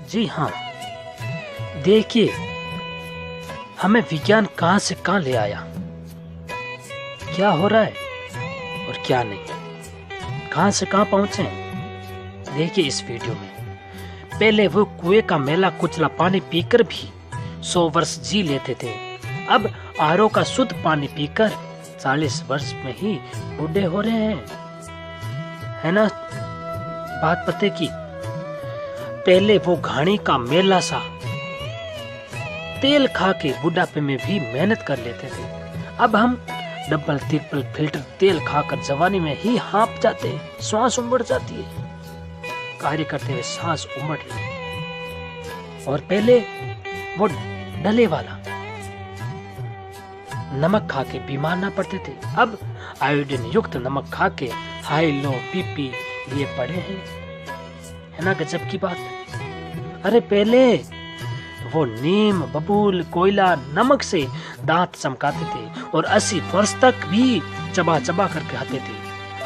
जी हाँ, देखिए हमें विज्ञान कहां से कहां ले आया, क्या हो रहा है और क्या नहीं, कहां से कहां पहुंचे हैं। देखिए इस वीडियो में। पहले वो कुएं का मैला कुचला पानी पीकर भी 100 वर्ष जी लेते थे, अब आरओ का शुद्ध पानी पीकर 40 वर्ष में ही बूढ़े हो रहे हैं। है ना बात पते की। पहले वो घानी का मेला सा तेल खा के बुढ़ापे में भी मेहनत कर लेते थे, अब हम डबल ट्रिपल फिल्टर तेल खाकर जवानी में ही हाँप जाते, श्वास उमड़ जाती है, कार्य करते हुए सांस उमड़ रही है। और पहले वो डले वाला नमक खा के बीमार ना पड़ते थे, अब आयोडीन युक्त नमक खा के हाई लो बीपी लिए पड़े हैं। है ना गजब की बात। अरे पहले वो नीम बबूल कोयला नमक से दांत चमकाते थे और 80 वर्ष तक भी चबा चबा कर खाते थे,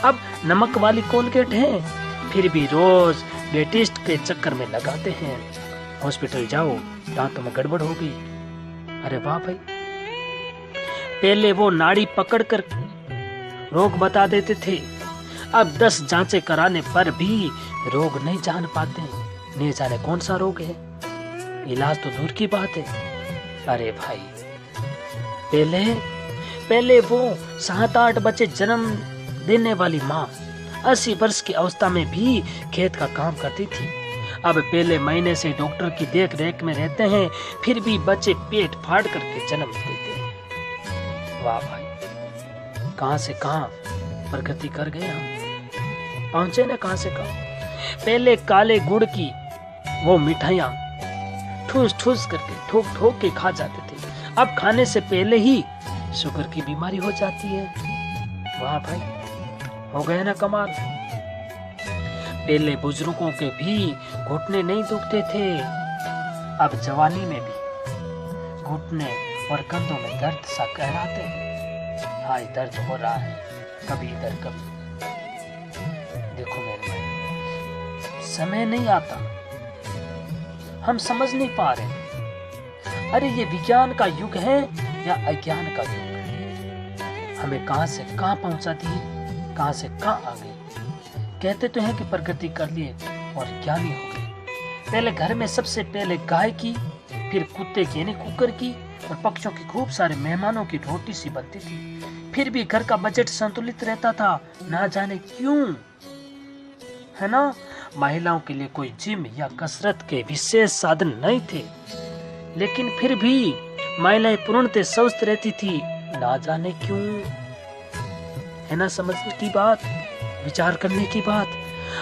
अब नमक वाली कोलगेट है फिर भी रोज डेंटिस्ट के चक्कर में लगाते हैं। हॉस्पिटल जाओ दांतों में गड़बड़ हो गई। अरे वाह भाई। पहले वो नाड़ी पकड़कर रोग बता देते थे, अब 10 जांचें कराने पर भी रोग नहीं जान पाते, नहीं जाने कौन सा रोग है, इलाज तो दूर की बात है। अरे भाई पहले वो 7-8 बच्चे जन्म देने वाली माँ 80 वर्ष की अवस्था में भी खेत का काम करती थी, अब पहले महीने से डॉक्टर की देख रेख में रहते हैं फिर भी बच्चे पेट फाड़ करके जन्म देते हैं। वाह भाई, कहां से कहां प्रगति कर गए हम, पहुंचे ना कहां से कहां। पहले काले गुड़ की वो मिठाइयां ठूस ठूस करके ठोक ठोक के खा जाते थे, अब खाने से पहले ही शुगर की बीमारी हो जाती है। वाह भाई, हो गए ना कमाल। पहले बुजुर्गों के भी घुटने नहीं दुखते थे, अब जवानी में भी घुटने और कंधों में दर्द सा कहराते हैं। हाय दर्द हो रहा है, कभी इधर कभी। देखो मेरे भाई, समय नहीं आता, हम समझ नहीं पा रहे। अरे ये विज्ञान का युग है या अज्ञान का युग है, हमें कहां से कहां पहुंचा दी, कहां से कहां आ गए। कहते तो हैं कि प्रगति कर लिए और ज्ञानी हो गए। पहले घर में सबसे पहले गाय की, फिर कुत्ते की यानी कुकर की और पक्षियों की खूब सारे मेहमानों की रोटी सी बनती थी, फिर भी घर का बजट संतुलित रहता था, ना जाने क्यों। है ना, महिलाओं के लिए कोई जिम या कसरत के विशेष साधन नहीं थे, लेकिन फिर भी महिलाएं पूर्णतः स्वस्थ रहती थी, ना जाने क्यों। है ना समझने की बात, विचार करने की बात।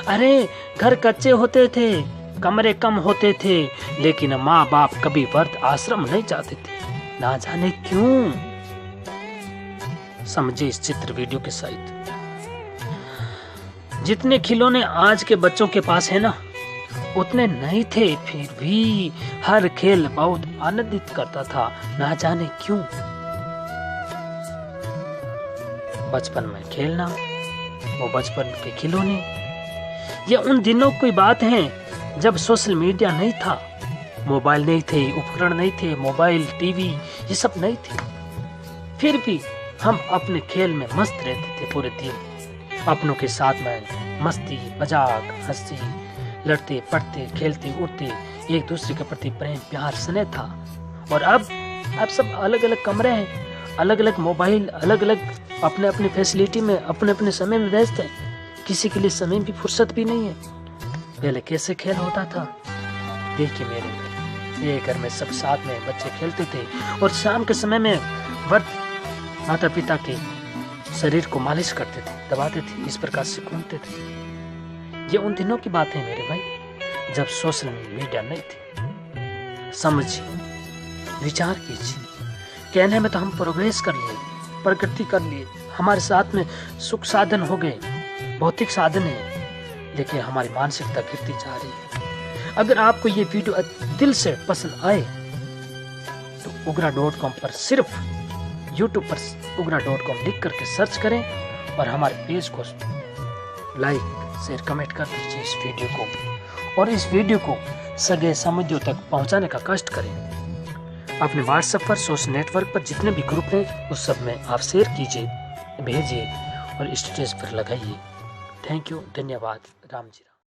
अरे घर कच्चे होते थे, कमरे कम होते थे, लेकिन माँ बाप कभी वृद्ध आश्रम नहीं जाते थे, ना जाने क्यों। समझे इस चित्र वीडियो के सहित। जितने खिलौने आज के बच्चों के पास है ना, उतने नहीं थे, फिर भी हर खेल बहुत आनंदित करता था, ना जाने क्यों। बचपन में खेलना, वो बचपन के खिलौने, ये उन दिनों की बात है जब सोशल मीडिया नहीं था, मोबाइल नहीं थे, उपकरण नहीं थे, मोबाइल टीवी ये सब नहीं थे, फिर भी हम अपने खेल में मस्त रहते थे पूरे दिन। अपनों के साथ में मस्ती मजाक हंसी, लड़ते पढ़ते खेलते उठते, एक दूसरे के प्रति प्रेम प्यार स्नेह था। और अब सब अलग अलग कमरे हैं, अलग अलग मोबाइल, अलग अलग अपने अपने फैसिलिटी में अपने अपने समय में व्यस्त है, किसी के लिए समय भी फुर्सत भी नहीं है। पहले कैसे खेल होता था, देखिए मेरे ये घर में सब साथ में बच्चे खेलते थे और शाम के समय में वृद्ध माता पिता के शरीर को मालिश करते थे, दबाते थे, इस प्रकार से घूमते थे। ये उन दिनों की बात है मेरे भाई, जब सोशल मीडिया नहीं थी। समझिए, विचार कीजिए, कहने में तो हम प्रोग्रेस कर लिए, प्रगति कर लिए, हमारे साथ में सुख साधन हो गए, भौतिक साधन है, लेकिन हमारी मानसिकता गिरती जा रही है। अगर आपको ये वीडियो दिल से पसंद आए तो ugra.com पर सिर्फ YouTube पर ugra.com लिख करके सर्च करें और हमारे पेज को लाइक शेयर कमेंट कर दीजिए इस वीडियो को, और इस वीडियो को सगे संबंधियों तक पहुंचाने का कष्ट करें। अपने व्हाट्सएप पर, सोशल नेटवर्क पर जितने भी ग्रुप हैं उस सब में आप शेयर कीजिए, भेजिए और स्टेटस पर लगाइए। थैंक यू, धन्यवाद। राम जी।